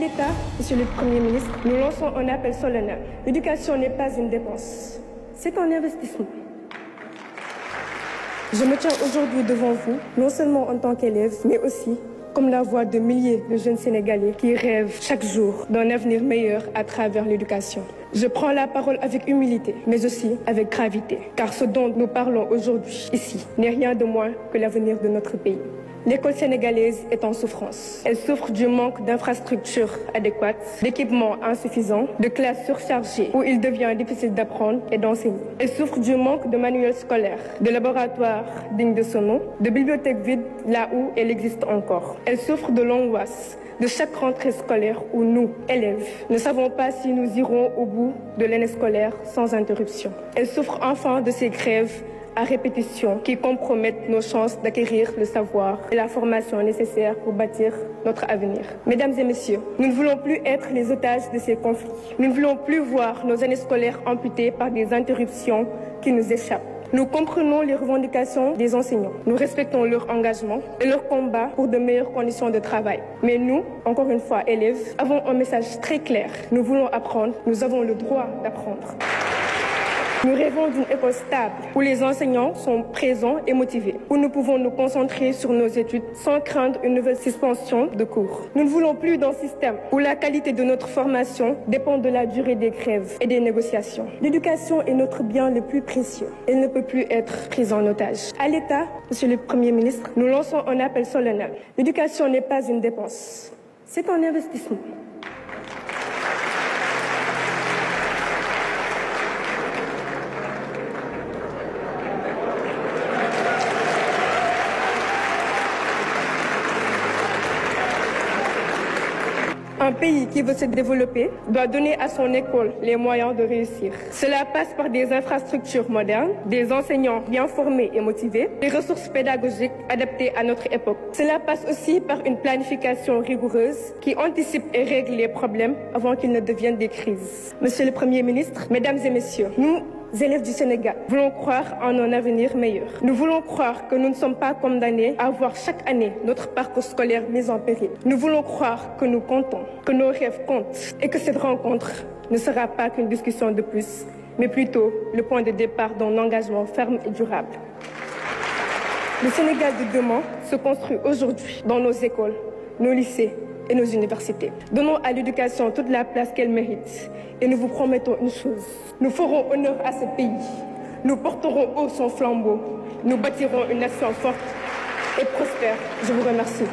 L'État, Monsieur le Premier ministre, nous lançons un appel solennel. L'éducation n'est pas une dépense, c'est un investissement. Je me tiens aujourd'hui devant vous, non seulement en tant qu'élève, mais aussi comme la voix de milliers de jeunes Sénégalais qui rêvent chaque jour d'un avenir meilleur à travers l'éducation. Je prends la parole avec humilité, mais aussi avec gravité, car ce dont nous parlons aujourd'hui, ici, n'est rien de moins que l'avenir de notre pays. L'école sénégalaise est en souffrance. Elle souffre du manque d'infrastructures adéquates, d'équipements insuffisants, de classes surchargées où il devient difficile d'apprendre et d'enseigner. Elle souffre du manque de manuels scolaires, de laboratoires dignes de ce nom, de bibliothèques vides là où elle existe encore. Elle souffre de l'angoisse de chaque rentrée scolaire où nous, élèves, ne savons pas si nous irons au bout de l'année scolaire sans interruption. Elle souffre enfin de ces grèves à répétition qui compromettent nos chances d'acquérir le savoir et la formation nécessaires pour bâtir notre avenir. Mesdames et messieurs, nous ne voulons plus être les otages de ces conflits. Nous ne voulons plus voir nos années scolaires amputées par des interruptions qui nous échappent. Nous comprenons les revendications des enseignants. Nous respectons leur engagement et leur combat pour de meilleures conditions de travail. Mais nous, encore une fois élèves, avons un message très clair. Nous voulons apprendre, nous avons le droit d'apprendre. Nous rêvons d'une école stable, où les enseignants sont présents et motivés, où nous pouvons nous concentrer sur nos études sans craindre une nouvelle suspension de cours. Nous ne voulons plus d'un système où la qualité de notre formation dépend de la durée des grèves et des négociations. L'éducation est notre bien le plus précieux. Elle ne peut plus être prise en otage. À l'État, Monsieur le Premier ministre, nous lançons un appel solennel. L'éducation n'est pas une dépense, c'est un investissement. Un pays qui veut se développer doit donner à son école les moyens de réussir. Cela passe par des infrastructures modernes, des enseignants bien formés et motivés, des ressources pédagogiques adaptées à notre époque. Cela passe aussi par une planification rigoureuse qui anticipe et règle les problèmes avant qu'ils ne deviennent des crises. Monsieur le Premier ministre, Mesdames et Messieurs, nous, élèves du Sénégal, voulons croire en un avenir meilleur. Nous voulons croire que nous ne sommes pas condamnés à voir chaque année notre parcours scolaire mis en péril. Nous voulons croire que nous comptons, que nos rêves comptent et que cette rencontre ne sera pas qu'une discussion de plus, mais plutôt le point de départ d'un engagement ferme et durable. Le Sénégal de demain se construit aujourd'hui dans nos écoles, nos lycées et nos universités. Donnons à l'éducation toute la place qu'elle mérite. Et nous vous promettons une chose. Nous ferons honneur à ce pays. Nous porterons haut son flambeau. Nous bâtirons une nation forte et prospère. Je vous remercie.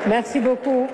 Merci beaucoup.